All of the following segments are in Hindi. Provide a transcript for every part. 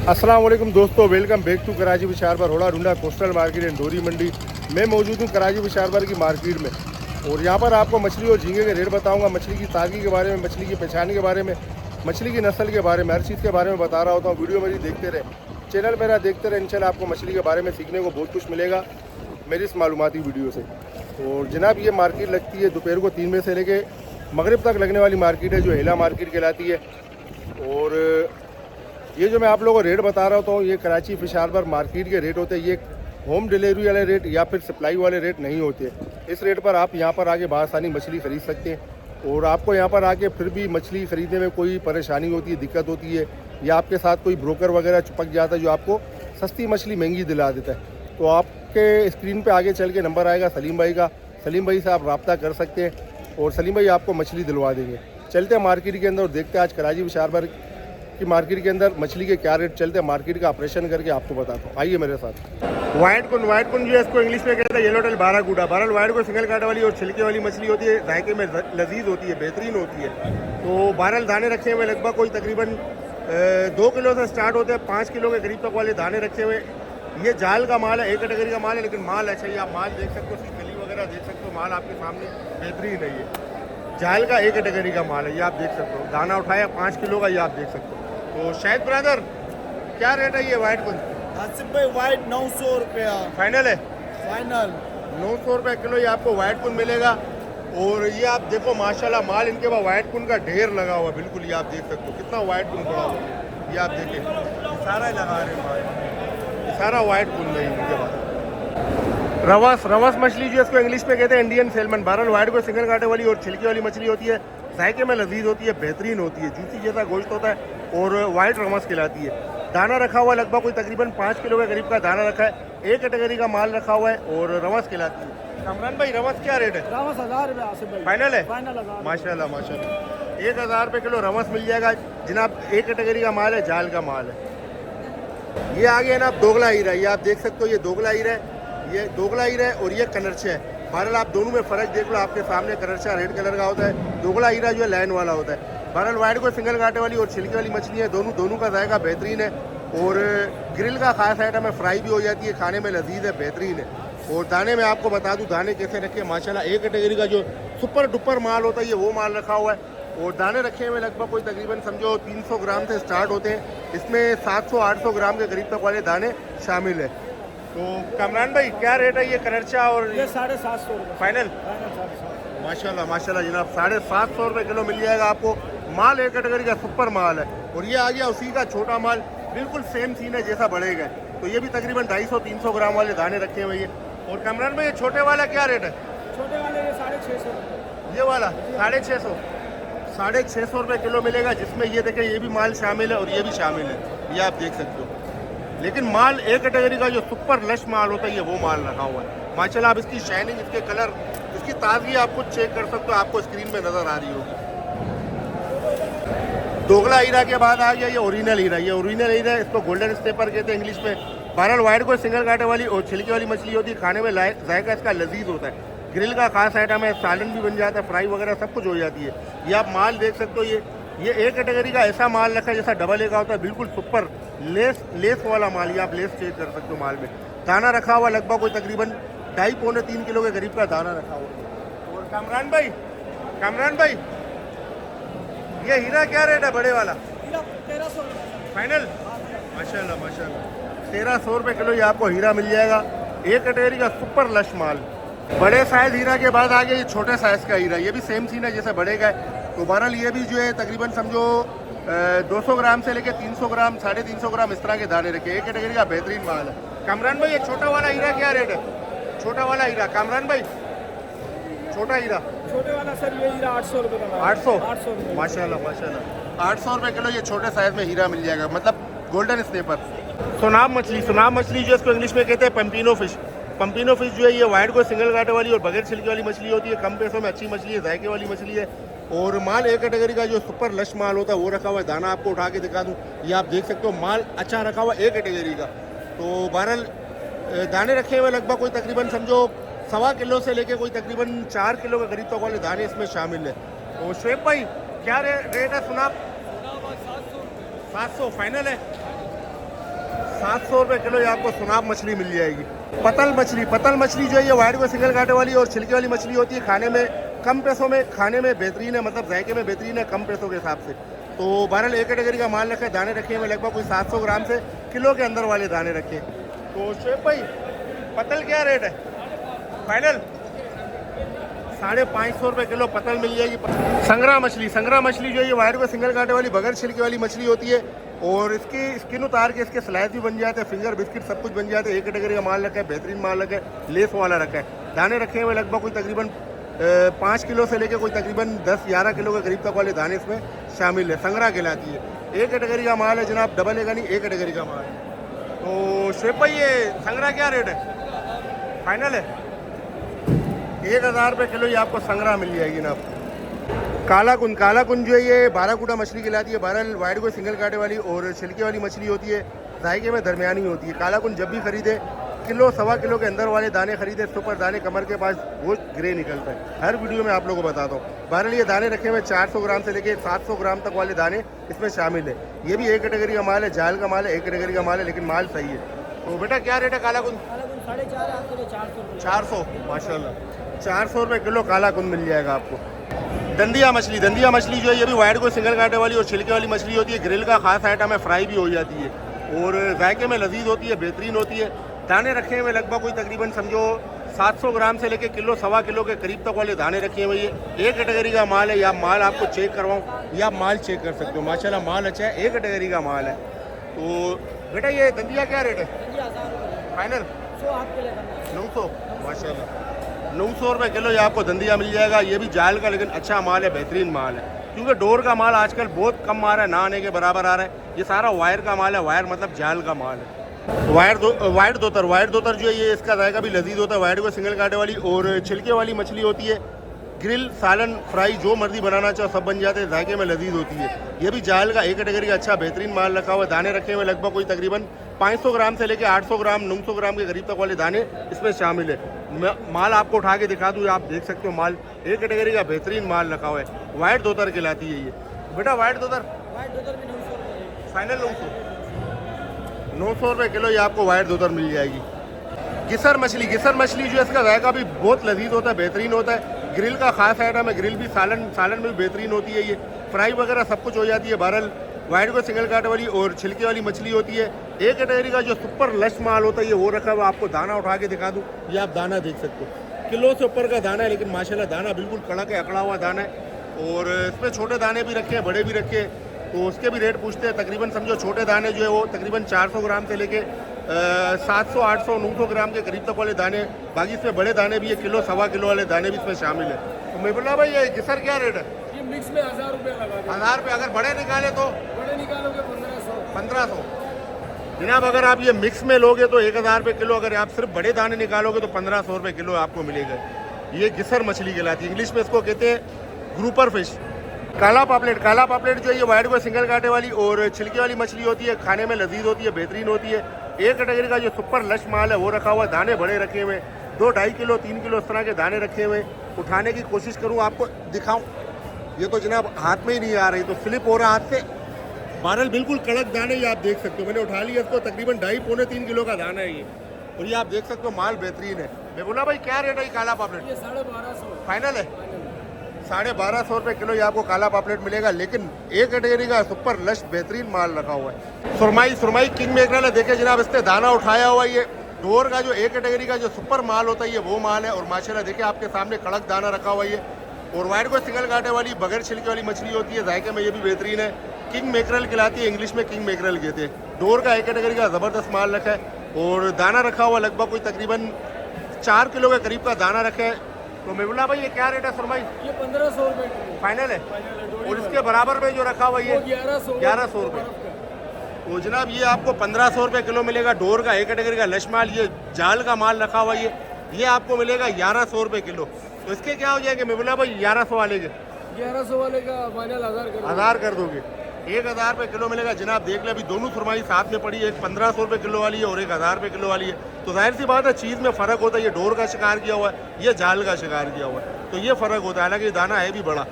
अस्सलाम वालेकुम दोस्तों, वेलकम बैक टू कराची विशाल पर होड़ा ढूंढा कोस्टल मार्केट एंड डोरी मंडी। मैं मौजूद हूँ कराची विशाल पर की मार्केट में और यहाँ पर आपको मछली और झींगे के रेट बताऊँगा, मछली की ताज़गी के बारे में, मछली की पहचान के बारे में, मछली की नस्ल के बारे में, हर चीज़ के बारे में बता रहा होता हूँ। वीडियो मेरी देखते रहे, चैनल मेरा देखते रहे, इंशाल्लाह आपको मछली के बारे में सीखने को बहुत कुछ मिलेगा मेरी इस मालूमाती वीडियो से। और जनाब ये मार्केट लगती है दोपहर को 3 बजे से लेके मगरिब तक लगने वाली मार्केट है, जो हेला मार्केट कहलाती है। और ये जो मैं आप लोगों को रेट बता रहा हूँ, ये कराची फिश हार्बर मार्केट के रेट होते हैं। ये होम डिलीवरी वाले रेट या फिर सप्लाई वाले रेट नहीं होते। इस रेट पर आप यहाँ पर आके बासानी मछली ख़रीद सकते हैं और आपको यहाँ पर आके फिर भी मछली ख़रीदने में कोई परेशानी होती है, दिक्कत होती है, या आपके साथ कोई ब्रोकर वगैरह चिपक जाता है जो आपको सस्ती मछली महंगी दिला देता है, तो आपके स्क्रीन पे आगे चल के नंबर आएगा सलीम भाई का। सलीम भाई से आप रब्ता कर सकते हैं और सलीम भाई आपको मछली दिलवा देंगे। चलते हैं मार्केट के अंदर और देखते हैं आज कराची फिश हार्बर की मार्केट के अंदर मछली के क्या रेट चलते हैं। मार्केट का ऑपरेशन करके आपको बताता हूँ, आइए मेरे साथ। वाइट कुन जो है इसको इंग्लिश में कहते हैं येलो टेल बाराकूडा। बहरहाल वाइट को सिंगल कांटे वाली और छिलके वाली मछली होती है, जायके में लजीज होती है, बेहतरीन होती है। तो बहरहाल दाने रखे हुए लगभग कोई तकरीबन 2 किलो से स्टार्ट होते हैं, 5 किलो के करीब तक वाले दाने रखे हुए। ये जाल का माल है, एक कैटेगरी का माल है, लेकिन माल अच्छा है। आप माल देख सकते हो, उसकी कली वगैरह देख सकते हो, माल आपके सामने बेहतरीन है। ये जाल का एक कैटेगरी का माल है, ये आप देख सकते हो। दाना उठाया 5 किलो का, ये आप देख सकते हो। तो शायद ब्रदर क्या रेट है ये वाइट कुन? आसिफ भाई वाइट 900 रुपया फाइनल है, फाइनल 900 रुपये किलो ये आपको वाइट कुन मिलेगा। और ये आप देखो माशाल्लाह माल इनके पास वाइट कुन का ढेर लगा हुआ, बिल्कुल ये आप देख सकते हो कितना वाइट कुन पड़ा हुआ है। ये आप देखें सारा लगा रहे हैं माल, सारा वाइट कुन है इनके पास। रवस मछली जो इसको इंग्लिश में कहते हैं इंडियन सेलमन। बहरहाल वाइट को सिंगल कांटे वाली और छिलके वाली मछली होती है, जायके में लजीज होती है, बेहतरीन होती है, जूसी जैसा गोश्त होता है और वाइट रवस कहलाती है। दाना रखा हुआ लगभग कोई तकरीबन 5 किलो के करीब का दाना रखा है, एक कैटेगरी का माल रखा हुआ है और रवस कहलाती है। कामरान भाई रवस क्या रेट है? रवस 1000 रुपया आसिफ भाई फाइनल है? फाइनल 1000 माशाल्लाह माशाल्लाह 1000 रुपये किलो रवस मिल जाएगा जनाब। एक कैटेगरी का माल है, जाल का माल है। ये आगे है ना दोगला हीरा, ये आप देख सकते हो, ये दोगला हीरा है, ये दोगला हीरा है और ये कनरछा है। बहरहाल आप दोनों में फ़र्क देख लो, आपके सामने कनरछा रेड कलर का होता है, दोगला हीरा जो है लाइन वाला होता है। बहरहाल वाइट को सिंगल कांटे वाली और छिलके वाली मछली है, दोनों का जायका बेहतरीन है और ग्रिल का खास आइटम है, फ्राई भी हो जाती है, खाने में लजीज है, बेहतरीन है। और दाने में आपको बता दूं दाने कैसे रखे माशाल्लाह, एक कैटेगरी का जो सुपर डुपर माल होता है ये वो माल रखा हुआ है। और दाने रखे हुए लगभग कोई तकरीबन समझो 300 ग्राम से स्टार्ट होते हैं, इसमें 700-800 ग्राम के करीब तक वाले दाने शामिल है। तो कामरान भाई क्या रेट है ये कनरछा और ये 750 रुपये फाइनल? माशाल्लाह माशाल्लाह जनाब 750 रुपये किलो मिल जाएगा आपको। माल एक कैटेगरी का सुपर माल है और ये आ गया उसी का छोटा माल, बिल्कुल सेम सीन है जैसा बढ़ेगा। तो ये भी तकरीबन 250-300 ग्राम वाले दाने रखे हुए हैं। और कामरान भाई ये छोटे वाला क्या रेट है? छोटे वाले ये 650 रुपये, ये वाला 650 रुपये किलो मिलेगा, जिसमें ये देखें ये भी माल शामिल है और ये भी शामिल है, ये आप देख सकते हो। लेकिन माल एक कैटेगरी का जो सुपर लश माल होता है ये वो माल रखा हुआ है माशाल्लाह। आप इसकी शाइनिंग, इसके कलर, इसकी ताजगी आप कुछ चेक कर सकते हो, आपको स्क्रीन पे नज़र आ रही होगी। दोगला हीरा के बाद आ गया ये ओरिजिनल हीरा। ये ओरिजिनल हीरा है, इसको गोल्डन स्टेपर कहते हैं इंग्लिश में। बहरहाल वाइट को सिंगल कांटे वाली और छिलके वाली मछली होती है, खाने में जायका इसका लजीज होता है, ग्रिल का खास आइटम है, सालन भी बन जाता है, फ्राई वगैरह सब कुछ हो जाती है। ये आप माल देख सकते हो, ये एक कैटेगरी का ऐसा माल रखा है जैसा डबल ए का होता है, बिल्कुल सुपर लेस वाला माल। ये आप लेस चेक कर सकते हो माल में। दाना रखा हुआ लगभग कोई तकरीबन 2.5-3 किलो के करीब का दाना रखा हुआ। और कामरान भाई ये हीरा क्या रेट है बड़े वाला? 1300 रुपये फाइनल? माशाल्लाह 1300 रुपये किलो ये आपको हीरा मिल जाएगा, एक कैटेगरी का सुपर लश माल। बड़े साइज हीरा के बाद आ गया ये छोटे साइज का हीरा, ये भी सेम सीन है जैसे बढ़ेगा। तो बहरहाल ये भी जो है तकरीबन समझो 200 ग्राम से लेके 300 ग्राम 350 ग्राम इस तरह के दाने रखे, एक कैटेगरी का बेहतरीन माल है। कामरान भाई ये छोटा वाला हीरा क्या रेट है? छोटा वाला हीरा कामरान भाई, छोटा हीरा छोटे वाला सर ये हीरा 800 रुपये का 800 रुपये माशाल्लाह 800 रुपये किलो ये छोटे साइज में हीरा मिल जाएगा, मतलब गोल्डन स्नेपर। सुनाम मछली जो इसको इंग्लिश में कहते हैं पम्पिनो फिश जो है ये वाइट को सिंगल कांटे वाली और बगैर छिलके वाली मछली होती है, कम पैसों में अच्छी मछली है, जायके वाली मछली है। और माल एक कैटेगरी का जो सुपर लश माल होता है वो रखा हुआ है। दाना आपको उठा के दिखा दूँ, ये आप देख सकते हो, माल अच्छा रखा हुआ एक कैटेगरी का। तो बहरहाल दाने रखे हुए लगभग कोई तकरीबन समझो 1.25 किलो से लेके कोई तकरीबन 4 किलो के करीब तक वाले दाने इसमें शामिल है। और शुएब भाई क्या रेट है? सुना 700 फाइनल है? 700 रुपये किलो ये आपको सुनाब मछली मिल जाएगी। पतल मछली जो है ये वाइट में सिंगल कांटे वाली और छिलके वाली मछली होती है। खाने में कम पैसों में, खाने में बेहतरीन है, मतलब जायके में बेहतरीन है, कम पैसों के हिसाब से। तो बहरहाल एक कैटेगरी का माल रखा है। दाने रखे हुए लगभग कोई 700 ग्राम से किलो के अंदर वाले दाने रखे। तो शेफ भाई पतल क्या रेट है फाइनल? 550 रुपये किलो पतल मिल जाएगी। संगरा मछली जो है ये वाइट में सिंगल कांटे वाली बगैर छिलके वाली मछली होती है और इसकी स्किन उतार के इसके स्लाइस भी बन जाते हैं, फिंगर बिस्किट सब कुछ बन जाते हैं। एक कैटेगरी का माल रखा है, बेहतरीन माल रखा है, लेस वाला रखा है। दाने रखे हुए लगभग कोई तकरीबन 5 किलो से लेकर कोई तकरीबन 10-11 किलो के करीब तक वाले दाने इसमें शामिल है। संगरा कहलाती है। एक कैटेगरी का माल है जनाब, डबल है नहीं, एक कैटेगरी का माल है। तो शेफ भाई ये संगरा क्या रेट है फाइनल है? 1000 रुपये किलो ये आपको संगरा मिल जाएगी ना। काला कुंज जो है ये बाराकूटा मछली कहलाती है। बहरहाल वाइट को सिंगल कांटे वाली और छिलके वाली मछली होती है, जायके में दरमियानी होती है। काला कुंज जब भी खरीदे किलो सवा किलो के अंदर वाले दाने खरीदे, इसके ऊपर दाने कमर के पास वो ग्रे निकलता है। हर वीडियो में आप लोगों को बताता हूँ। बहरहाल ये दाने रखे हुए 400 ग्राम से लेके 700 ग्राम तक वाले दाने इसमें शामिल है। ये भी एक कैटेगरी का माल है, जाल का माल है, एक कैटेगरी का माल है, लेकिन माल सही है। तो बेटा क्या रेट है काला कुंज? 400 माशाल्लाह 400 रुपये किलो काला कुंद मिल जाएगा आपको। दंदिया मछली जो है ये भी वाइट को सिंगल कांटे वाली और छिलके वाली मछली होती है। ग्रिल का खास आइटम है, फ्राई भी हो जाती है और जायके में लजीज होती है, बेहतरीन होती है। दाने रखे हुए लगभग कोई तकरीबन समझो 700 ग्राम से लेके किलो सवा किलो के करीब तक वाले दाने रखे हुए। ये एक कैटेगरी का माल है। या माल आपको चेक करवाऊँ या आप माल चेक कर सकते हो, माशाल्लाह माल अच्छा है, एक कैटेगरी का माल है। तो बेटा ये दंदिया क्या रेट है फाइनल? 900 माशाल्लाह 900 रुपये किलो ये आपको दंदिया मिल जाएगा। ये भी जाल का लेकिन अच्छा माल है, बेहतरीन माल है, क्योंकि डोर का माल आजकल बहुत कम आ रहा है, ना आने के बराबर आ रहा है। ये सारा वायर का माल है, वायर मतलब जाल का माल है। वाइट दोतर जो है ये इसका जायका भी लजीज होता है। वाइट को सिंगल कांटे वाली और छिलके वाली मछली होती है। ग्रिल, सालन, फ्राई जो मर्जी बनाना चाहो सब बन जाते हैं, जायके में लजीज होती है। ये भी जाल का एक कैटेगरी का अच्छा बेहतरीन माल रखा हुआ है। दाने रखे हुए लगभग कोई तकरीबन 500 ग्राम से लेकर 800 ग्राम 900 ग्राम के करीब तक वाले दाने इसमें शामिल है। माल आपको उठा के दिखा दूँ, आप देख सकते हो माल एक कैटेगरी का बेहतरीन माल रखा हुआ है। वाइट दोतर कहलाती है ये। बेटा वाइट दोतर भी 900 फाइनल 900 रुपये किलो ये आपको वाइट दोतर मिल जाएगी। गिसर मछली जो है इसका जायका भी बहुत लजीज होता है, बेहतरीन होता है। ग्रिल का खास आइटम है। ग्रिल भी सालन में भी बेहतरीन होती है। ये फ्राई वगैरह सब कुछ हो जाती है। बहरहाल वाइट को सिंगल कांटे वाली और छिलके वाली मछली होती है। एक कैटेगरी का जो सुपर लश माल होता है ये वो रखा हुआ। आपको दाना उठा के दिखा दूँ, ये आप दाना देख सकते हो, किलो से ऊपर का दाना है, लेकिन माशाल्लाह दाना बिल्कुल कड़क है, अकड़ा हुआ दाना है। और इसमें छोटे दाने भी रखे हैं, बड़े भी रखे हैं, तो उसके भी रेट पूछते हैं। तकरीबन समझो छोटे दाने जो है वो तकरीबन 400 ग्राम से लेके 700, 800, 900 ग्राम के करीब तक वाले दाने। बाकी इसमें बड़े दाने भी है, किलो सवा किलो वाले दाने भी इसमें शामिल है। तो मैं बोला भाई ये गिसर क्या रेट है? ये मिक्स में 1000 रुपये लगा। 1000 रुपये। अगर बड़े निकाले तो? बड़े निकालोगे 1500 जनाब। अगर आप ये मिक्स में लोगे तो 1000 रुपये किलो। अगर आप सिर्फ बड़े दाने निकालोगे तो 1500 रुपये किलो आपको मिलेगा। ये गिसर मछली कहलाती है। इंग्लिश में इसको कहते हैं ग्रुपर फिश। काला पापलेट जो है ये वाइट को सिंगल कांटे वाली और छिलके वाली मछली होती है। खाने में लजीज होती है, बेहतरीन होती है। एक कैटेगरी का जो सुपर लश माल है वो रखा हुआ है। दाने बड़े रखे हुए, 2-2.5 किलो 3 किलो इस तरह के दाने रखे हुए। उठाने की कोशिश करूँ आपको दिखाऊं, ये तो जनाब हाथ में ही नहीं आ रही, तो स्लिप हो रहा हाथ से। बहरहाल बिल्कुल कड़क दाने ये आप देख सकते हो। मैंने उठा लिया इसको, तकरीबन 2.5-3 किलो का दाना है ये। और ये आप देख सकते हो माल बेहतरीन है। मैं बोला भाई क्या रेट है ये काला पापलेट? ये 1250 फाइनल है। 1250 रुपये किलो ये आपको काला पापलेट मिलेगा। लेकिन एक कैटेगरी का सुपर लश बेहतरीन माल रखा हुआ है। सुरमाई किंग मेकरल है। देखिए जनाब इससे दाना उठाया हुआ। ये डोर का जो एक कैटेगरी का जो सुपर माल होता है ये वो माल है। और माशाल्लाह देखिए आपके सामने कड़क दाना रखा हुआ है। और वाइट को सिंगल कांटे वाली बगैर छिलके वाली मछली होती है। जायके में ये भी बेहतरीन है। किंग मेकरल कहलाती है, इंग्लिश में किंग मेकरल कहते हैं। डोर का एक कैटेगरी का ज़बरदस्त माल रखा है और दाना रखा हुआ लगभग कोई तकरीबन 4 किलो के करीब का दाना रखा है। तो मैं बोला भाई ये क्या रेट है सुरमाई? ये 1500 रुपये फाइनल है। और इसके बराबर में जो रखा हुआ ये 1100 रुपये। तो जनाब ये आपको 1500 रुपये किलो मिलेगा। डोर का एक कैटेगरी का लश माल, ये जाल का माल रखा हुआ ये आपको मिलेगा 1100 रुपये किलो। तो इसके क्या हो जाएंगे? मैं बोला भाई 1100 वाले के 1100 वाले का फाइनल 1000 कर दोगे। 1000 रुपये किलो मिलेगा। जनाब देख ले अभी दोनों सुरमाई साथ में पड़ी है, एक 1500 रुपये किलो वाली है और एक 1000 रुपये किलो वाली है। तो जाहिर सी बात है चीज़ में फ़र्क होता है। ये डोर का शिकार किया हुआ है, ये जाल का शिकार किया हुआ है, तो ये फ़र्क होता है। हालांकि ये दाना है भी बड़ा,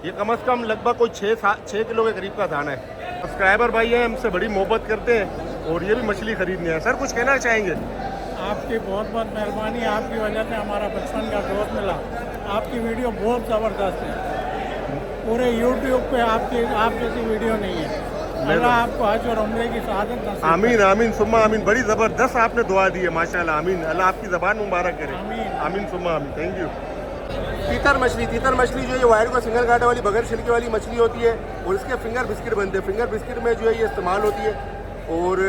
ये कम से कम लगभग कोई 6 किलो के करीब का दाना है। सब्सक्राइबर भाई है, हमसे बड़ी मोहब्बत करते हैं और ये भी मछली खरीदने हैं। सर कुछ कहना चाहेंगे? आपकी बहुत बहुत मेहरबानी, आपकी वजह से हमारा बचपन का दोस्त मिला। आपकी वीडियो बहुत ज़बरदस्त है, पूरे यूट्यूब पे आप जैसी वीडियो नहीं है। अल्लाह आपको हज और उम्रे की शहादत नसीब करे। आमीन आमीन सुम्मा आमीन। बड़ी ज़बरदस्त आपने दुआ दी है माशाल्लाह। आमीन। अल्लाह आपकी ज़बान मुबारक करे। आमीन। आमीन सुम्मा आमीन। Thank you. तीतर मछली जो है ये वायर को सिंगल कांटे वाली बगैर छिलके वाली मछली होती है और इसके फिंगर बिस्किट बनते हैं। फिंगर बिस्किट में जो है ये इस्तेमाल होती है और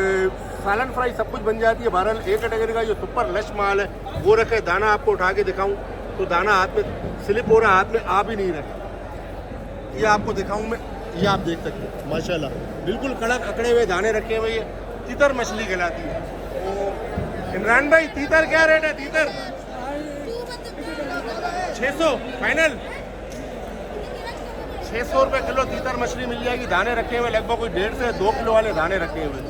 सालन फ्राई सब कुछ बन जाती है। बहरहाल एक कैटेगरी का जो सुपर लश माल है वो रखे। दाना आपको उठा के दिखाऊं तो दाना हाथ में स्लिप हो रहा, हाथ में आ भी नहीं रहा। ये आपको दिखाऊं मैं, ये आप देख सकते हैं माशाल्लाह बिल्कुल कड़क अकड़े हुए दाने रखे हुए। ये तीतर मछली कहलाती है। तो इमरान भाई तीतर क्या रेट है? तीतर 600 फाइनल। 600 रुपये किलो तीतर मछली मिल जाएगी। दाने रखे हुए लगभग कोई 1.5 से 2 किलो वाले दाने रखे हुए।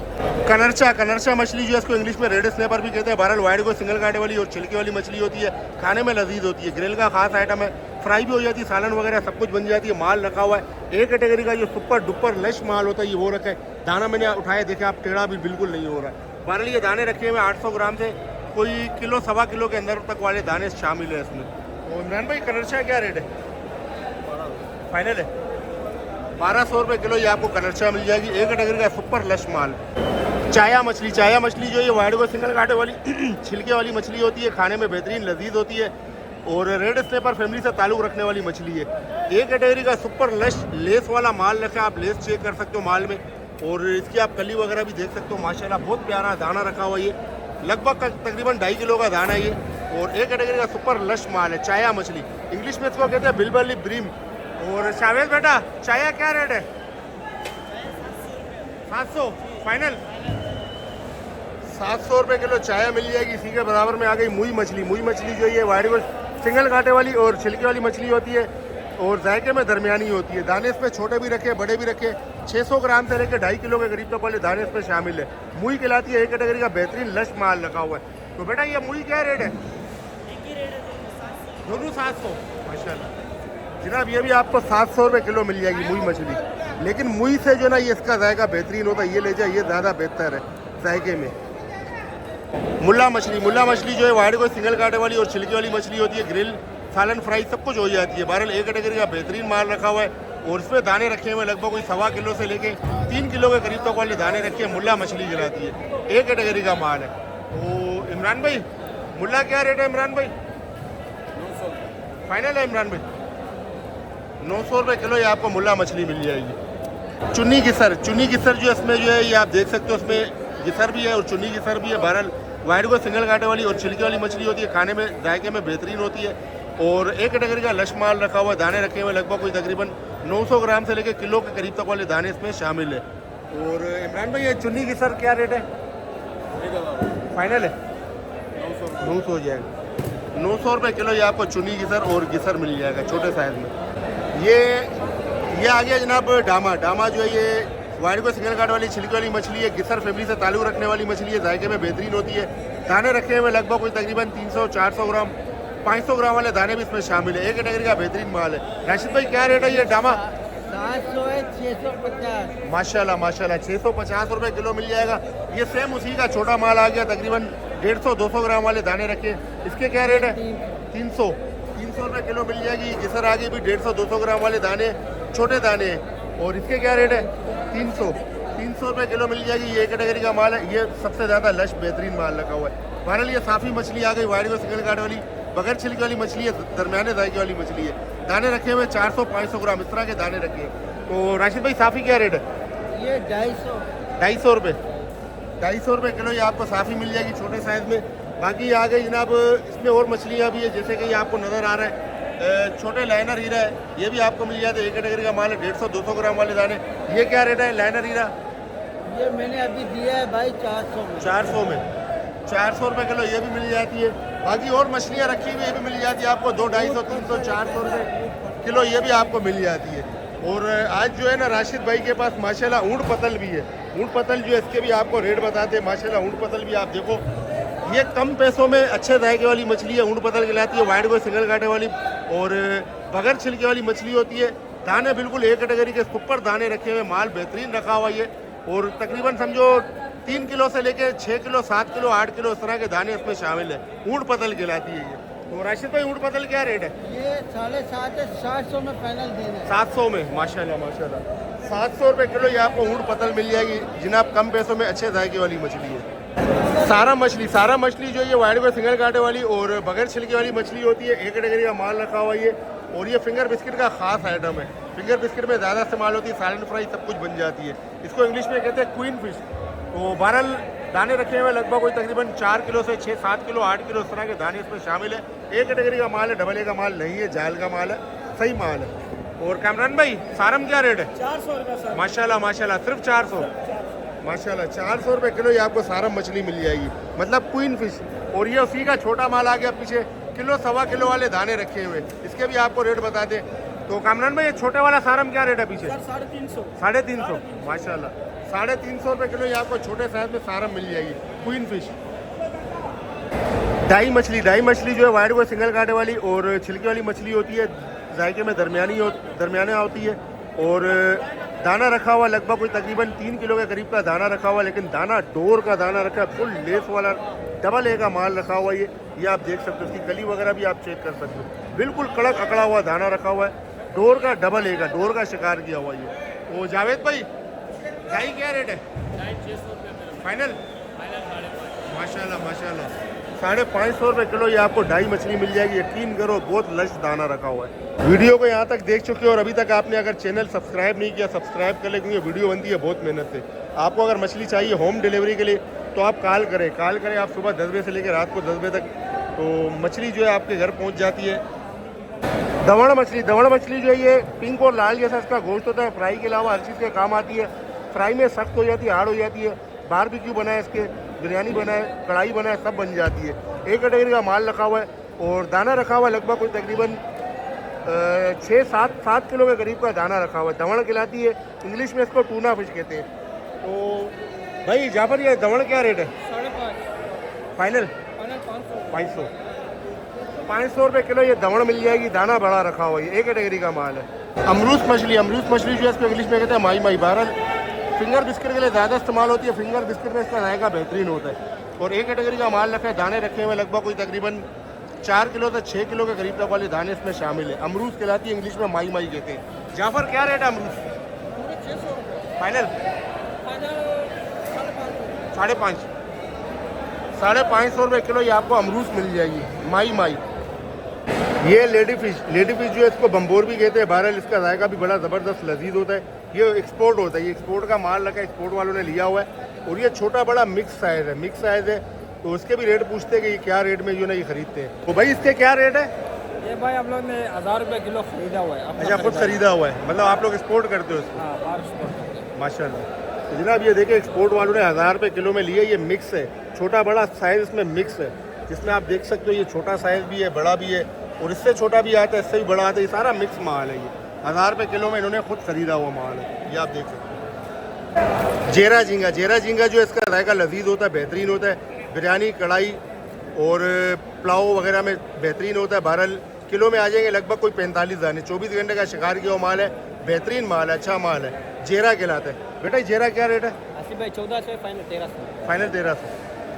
कनरचा मछली जो है इसको इंग्लिश में रेड स्नैपर भी कहते हैं। बहरहाल वाइड को सिंगल कांटे वाली और छिलके वाली मछली होती है। खाने में लजीज होती है, ग्रिल का खास आइटम है। फ्राई भी हो जाती है, सालन वगैरह सब कुछ बन जाती है। माल रखा हुआ है। एक कैटेगरी का जो सुपर डुपर लश माल होता है ये वो रखा है। दाना मैंने उठाया, देखे आप, टेढ़ा भी बिल्कुल नहीं हो रहा है। बहरहाल ये दाने रखे हुए 800 ग्राम से कोई किलो सवा किलो के अंदर तक वाले दाने शामिल है इसमें। तो इमरान भाई कनरचा क्या रेट है? फाइनल है 1200 रुपये किलो। ये आपको कनरचा मिल जाएगी। एक कैटेगरी का सुपर लश माल। चाया मछली जो ये वाइड को सिंगल कांटे वाली छिलके वाली मछली होती है। खाने में बेहतरीन लजीज होती है और रेड स्नैपर फैमिली से ताल्लुक़ रखने वाली मछली है। एक कैटेगरी का सुपर लश लेस वाला माल रखा है। आप लेस चेक कर सकते हो माल में और इसकी आप कली वगैरह भी देख सकते हो माशाल्लाह। बहुत प्यारा दाना रखा हुआ ये, लगभग तकरीबन 2.5 किलो का दाना है ये। और एक कैटेगरी का सुपर लश माल है चाया मछली। इंग्लिश में इसको कहते हैं बिलबली ब्रीम। और शावेज बेटा चाया क्या रेट है? 700 फाइनल। 700 रुपये किलो चाया मिल जाएगी। इसी के बराबर में आ गई मुई मछली जो ये वाइड को सिंगल कांटे वाली और छिलके वाली मछली होती है और जायके में दरमियानी होती है। दाने इसमें छोटे भी रखे, बड़े भी रखे। 600 ग्राम से लेकर 2.5 किलो के करीब तक वाले दाने इसमें शामिल है। मुई कहलाती है। एक कैटेगरी का बेहतरीन लश माल रखा हुआ है। तो बेटा ये मुई क्या रेट है? दोनों 700 माशाल्लाह। जनाब ये भी आपको 700 रुपये किलो मिल जाएगी मुई मछली। लेकिन मुई से जो ना ये इसका जायका बेहतरीन होता है, ये ले जाए ये ज़्यादा बेहतर है जायके में। मुल्ला मछली जो है वाइड को सिंगल कांटे वाली और छिलके वाली मछली होती है। ग्रिल सालन फ्राई सब कुछ हो जाती है। बहरहाल एक कैटेगरी का बेहतरीन माल रखा हुआ है और इसमें दाने रखे हुए लगभग कोई 1.25 किलो से लेके 3 किलो के करीब तक वाले दाने रखे हैं। मुल्ला मछली कहलाती है। एक कैटेगरी का माल है। तो इमरान भाई मुल्ला क्या रेट है? इमरान भाई 900 फाइनल है। इमरान भाई 900 रुपये किलो ये आपको मुल्ला मछली मिल जाएगी। चुन्नी गिसर जो है इसमें जो है ये आप देख सकते हो, उसमें गिसर भी है और चुन्नी गिसर भी है। बहरहाल वाइड को सिंगल कांटे वाली और छिलके वाली मछली होती है। खाने में जायके में बेहतरीन होती है और एक कैटेगरी का लश माल रखा हुआ है। दाने रखे हुए लगभग कोई तकरीबन 900 ग्राम से लेकर किलो के करीब तक वाले दाने इसमें शामिल है। और इमरान भाई ये चुन्नी गिसर क्या रेट है? फाइनल है 900 हो जाएगा। 900 रुपये किलो ये आपको चुन्नी गिसर और गिसर मिल जाएगा छोटे साइज में। ये आ गया जनाब डामा जो है ये वाइड को सिंगल कांटे वाली छिलके वाली मछली है। गिसर फैमिली से ताल्लुक़ रखने वाली मछली है। जायके में बेहतरीन होती है। दाने रखे हुए लगभग कोई तकरीबन 300-400 ग्राम 500 ग्राम वाले दाने भी इसमें शामिल है। एक कैटेगरी का बेहतरीन माल है। राशिद भाई क्या रेट है ये डामा? 700 है 650 माशाल्लाह 650 रुपये किलो मिल जाएगा। ये सेम उसी का छोटा माल आ गया, तकरीबन 150-200 ग्राम वाले दाने रखे। इसके क्या रेट है? 300 रुपये किलो मिल जाएगी। गिसर आगे भी 150-200 ग्राम वाले दाने, छोटे दाने हैं। और इसके क्या रेट है? 300 रुपये किलो मिल जाएगी। ये कैटेगरी का माल है। ये सबसे ज़्यादा लश बेहतरीन माल लगा हुआ है। बहरहाल ये साफ़ी मछली आ गई। वाइड को सिंगल कांटे वाली बगैर छिलके वाली मछली है। दरमियाने जायके वाली मछली है। दाने रखे हुए 400-500 ग्राम इस तरह के दाने रखे हैं। तो राशिद भाई साफ़ी क्या रेट है? ये 250 रुपये 250 रुपये किलो ये आपको साफ़ी मिल जाएगी छोटे साइज़ में। बाकी आ गई जनाब इसमें और मछलियाँ भी है, जैसे कि ये आपको नज़र आ रहा है छोटे लाइनर हीरा है। ये भी आपको मिल जाता है। एक कैटेगरी का माल है। 150-200 ग्राम वाले दाने। ये क्या रेट है लाइनर हीरा? ये मैंने अभी दिया है भाई 400 में। 400 रुपये किलो ये भी मिल जाती है। बाकी और मछलियाँ रखी हुई ये भी मिल जाती है आपको 200, 250, 300, 400 रुपये किलो ये भी आपको मिल जाती है। और आज जो है ना राशिद भाई के पास माशाल्लाह ऊँट पतल भी है। ऊँट पतल जो है इसके भी आपको रेट बताते हैं। माशाल्लाह ऊँट पतल भी आप देखो, ये कम पैसों में अच्छे जायके वाली मछली है। ऊँट पतल कहलाती है। वाइड को सिंगल कांटे वाली और बगैर छिलके वाली मछली होती है। दाने बिल्कुल एक कैटेगरी के सुपर दाने रखे हुए, माल बेहतरीन रखा हुआ ये। और तकरीबन समझो 3 किलो से लेके 6 किलो 7 किलो 8 किलो इस तरह के दाने इसमें शामिल है। ऊँट पतल कहलाती है ये। तो राशिद भाई ऊँट पतल क्या रेट है? ये 750 है, 700 में फाइनल देना है। 700 में माशाल्लाह माशाल्लाह 700 रुपये किलो ये आपको ऊँट पतल मिल जाएगी जनाब, कम पैसों में अच्छे जायके वाली मछली है। सारा मछली जो ये वाइड में सिंगल कांटे वाली और बगैर छिलके वाली मछली होती है। एक कैटेगरी का माल रखा हुआ ये, और ये फिंगर बिस्किट का खास आइटम है। फिंगर बिस्किट में ज़्यादा इस्तेमाल होती है, सालन फ्राई सब कुछ बन जाती है। इसको इंग्लिश में कहते हैं क्वीन फिश। तो 12 दाने रखे हुए लगभग कोई तकरीबन 4 किलो से 6-7 किलो 8 किलो इस तरह के दाने इसमें शामिल है। एक कैटेगरी का माल है, डबल ए का माल नहीं है, जाल का माल है, सही माल है। और कामरान भाई सारम क्या रेट है? 400 रुपये सर। माशाल्लाह माशाल्लाह सिर्फ 400 माशाल्लाह 400 रुपये किलो ये आपको सारम मछली मिल जाएगी, मतलब क्वीन फिश। और ये उसी का छोटा माल आ गया पीछे, किलो सवा किलो वाले दाने रखे हुए, इसके भी आपको रेट बता दें। तो कामरान भाई ये छोटे वाला सारम क्या रेट है पीछे? 350। 350 माशाल्लाह 350 रुपये किलो ये आपको छोटे साइज में सारम मिल जाएगी, क्वीन फिश। डाई मछली जो है वाइड वो सिंगल कांटे वाली और छिलके वाली मछली होती है, जायके में दरमियाना होती है। और दाना रखा हुआ लगभग कोई तकरीबन 3 किलो के करीब का दाना रखा हुआ, लेकिन दाना डोर का दाना रखा है, फुल लेस वाला डबल ए का माल रखा हुआ ये आप देख सकते हो। इसकी गली वगैरह भी आप चेक कर सकते हो, बिल्कुल कड़क अकड़ा हुआ दाना रखा हुआ है, डोर का डबल ए का, डोर का शिकार किया हुआ ये। तो जावेद भाई डाई क्या रेट है? फाइनल माशाल्लाह 550 रुपये किलो ये आपको डाई मछली मिल जाएगी। यकीन करो बहुत लश दाना रखा हुआ है। वीडियो को यहाँ तक देख चुके हो और अभी तक आपने अगर चैनल सब्सक्राइब नहीं किया सब्सक्राइब कर ले, क्योंकि वीडियो बनती है बहुत मेहनत से। आपको अगर मछली चाहिए होम डिलीवरी के लिए तो आप कॉल करें आप सुबह 10 बजे से लेकर रात को 10 बजे तक, तो मछली जो है आपके घर पहुँच जाती है। दवड़ मछली जो है ये पिंक और लाल जैसा इसका गोश्त होता है, फ्राई के अलावा हर चीज़ के काम आती है। फ्राई में सख्त हो जाती है, हार्ड हो जाती है, बारबेक्यू बनाए इसके, बिरयानी बनाए, कढ़ाई बनाए, सब बन जाती है। एक कैटेगरी का माल रखा हुआ है और दाना रखा हुआ है लगभग कोई तकरीबन 6-7 किलो के करीब का दाना रखा हुआ है। दवड़ कहलाती है, इंग्लिश में इसको टूना फिश कहते हैं। तो भाई जाफर ये दवड़ क्या रेट है? 550 फाइनल 500। 500 रुपये किलो ये दवड़ मिल जाएगी, दाना बड़ा रखा हुआ है, एक कैटेगरी का माल है। अमरूद मछली जो है इसको इंग्लिश में कहते हैं माई। बहरहाल फिंगर बिस्किट के लिए ज़्यादा इस्तेमाल होती है, फिंगर बिस्किट में इसका जायका बेहतरीन होता है। और एक कैटेगरी का माल रखा है, दाने रखे हुए लगभग कोई तकरीबन 4 किलो से 6 किलो के करीब तक वाले दाने इसमें शामिल है। अमरूद कहलाती है, इंग्लिश में माई कहते हैं। जाफर क्या रेट है अमरूद? 600 रुपये फाइनल 550 550 रुपये किलो ये आपको अमरूद मिल जाएगी, माई। ये लेडी फिश जो है इसको बम्बोर भी कहते हैं। बहरहाल इसका जायका भी बड़ा ज़बरदस्त लजीज होता है। ये एक्सपोर्ट होता है, ये एक्सपोर्ट का माल रखा है, एक्सपोर्ट वालों ने लिया हुआ है। और ये छोटा बड़ा मिक्स साइज़ है, तो उसके भी रेट पूछते हैं कि ये क्या रेट में जो ना ये खरीदते हैं। तो भाई इसके क्या रेट है? ये भाई हम लोग ने 1000 रुपये किलो खरीदा हुआ है। अच्छा खुद खरीदा हुआ है, मतलब आप लोग एक्सपोर्ट करते हो इसको? हाँ, बाहर export करते हैं। माशाल्लाह। तो जनाब ये देखिए एक्सपोर्ट वालों ने 1000 रुपये किलो में लिए। ये मिक्स है, छोटा बड़ा साइज़ इसमें मिक्स है, जिसमें आप देख सकते हो ये छोटा साइज़ भी है, बड़ा भी है, और इससे छोटा भी आता है, इससे भी बड़ा आता है। ये सारा मिक्स माल है। ये 1000 रुपये किलो में इन्होंने खुद खरीदा हुआ माल है, ये आप देख सकते हो। जेरा झींगा जो इसका जायका लजीज होता है, बेहतरीन होता है, बिरयानी कढ़ाई और पुलाव वगैरह में बेहतरीन होता है। 12 किलो में आ जाएंगे लगभग कोई 45 दाने। 24 घंटे का शिकार किया हुआ माल है, बेहतरीन माल है, अच्छा माल है, जेरा कहलाता है। बेटा जेरा क्या रेट है? आसिफ भाई 1400 फाइनल 1300। फाइनल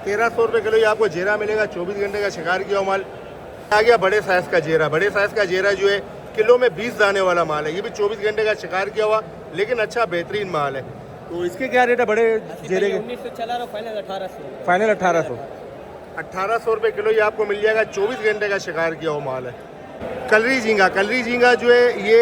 1300 रुपये किलो ये आपको जेरा मिलेगा। 24 घंटे का शिकार किया हुआ माल। आ गया बड़े साइज़ का जेरा जो है किलो में 20 दाने वाला माल है। ये भी 24 घंटे का शिकार किया हुआ, लेकिन अच्छा बेहतरीन माल है। तो इसके क्या रेट है बड़े जेरे के? 1900 चला रहा, फाइनल 1800। फाइनल 1800 रुपये किलो ये आपको मिल जाएगा। 24 घंटे का शिकार किया हुआ माल है। कलरी झींगा जो है ये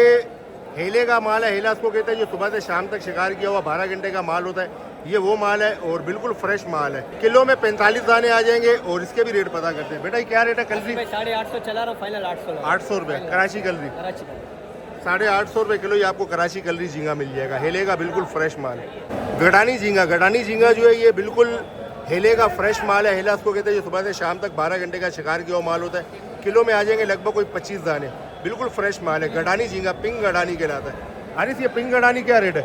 हेले का माल है। हेला उसको कहते हैं जो सुबह से शाम तक शिकार किया हुआ 12 घंटे का माल होता है, ये वो माल है और बिल्कुल फ्रेश माल है। किलो में 45 दाने आ जाएंगे और इसके भी रेट पता करते हैं। बेटा क्या रेट है कलरी? 850 चला रहा, फाइनल 800 रुपये कराची कलरी। 850 रुपये किलो ये आपको कराची कलरी झींगा मिल जाएगा। हेले का बिल्कुल फ्रेश माल है। गडानी झींगा जो है ये बिल्कुल हेले का फ्रेश माल है। हेला उसको कहते हैं जो सुबह से शाम तक 12 घंटे का शिकार किया हुआ माल होता है। किलो में आ जाएंगे लगभग कोई 25 दाने, बिल्कुल फ्रेश माल है। गडानी झींगा पिंक गडानी कहलाता है। हारिस ये पिंक गडानी क्या रेट है?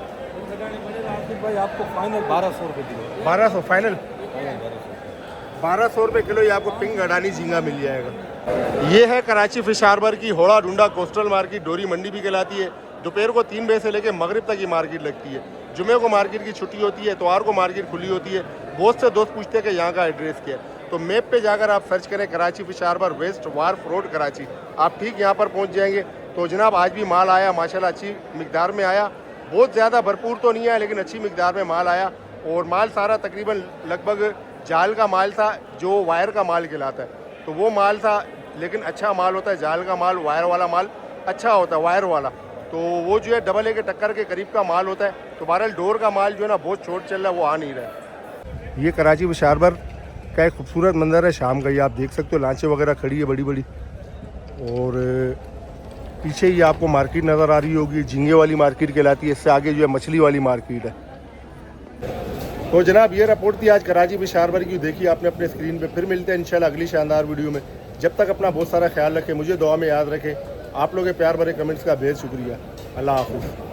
भाई आपको फाइनल 1200 रुपये किलो। 1200 फाइनल 1200 रुपये किलो ये आपको पिंक गडानी झींगा मिल जाएगा। ये है कराची फिश हार्बर की होड़ा डुंडा कोस्टल मार्केट, डोरी मंडी भी कहलाती है। दोपहर को 3 बजे से लेकर मगरिब तक ये मार्केट लगती है। जुमे को मार्केट की छुट्टी होती है, इतवार को मार्केट खुली होती है। बहुत से दोस्त पूछते हैं कि यहाँ का एड्रेस क्या है, तो मैप पे जाकर आप सर्च करें Karachi fish harbour west wharf road Karachi, आप ठीक यहाँ पर पहुँच जाएंगे। तो जनाब आज भी माल आया माशाल्लाह, अच्छी मिकदार में आया, बहुत ज़्यादा भरपूर तो नहीं आया लेकिन अच्छी मिकदार में माल आया। और माल सारा तकरीबन लगभग जाल का माल था, जो वायर का माल कहलाता है, तो वो माल था। लेकिन अच्छा माल होता है जाल का माल, वायर वाला माल अच्छा होता है, वायर वाला तो वो जो है डबल ए के टक्कर के करीब का माल होता है। तो बहरहाल डोर का माल जो है ना बहुत छोट चल रहा है, वो आ नहीं रहा है। ये कराची फिश हार्बर का एक खूबसूरत मंजर है शाम का, ये आप देख सकते हो, लांचें वगैरह खड़ी है बड़ी बड़ी, और पीछे ही आपको मार्केट नज़र आ रही होगी, झींगे वाली मार्केट कहलाती है। इससे आगे जो है मछली वाली मार्केट है। तो जनाब ये रिपोर्ट थी आज कराची फिश हार्बर की, देखिए आपने अपने स्क्रीन पे। फिर मिलते हैं इंशाल्लाह अगली शानदार वीडियो में। जब तक अपना बहुत सारा ख्याल रखें, मुझे दुआ में याद रखें। आप लोगों के प्यार भरे कमेंट्स का बेहद शुक्रिया। अल्लाह हाफ़िज़।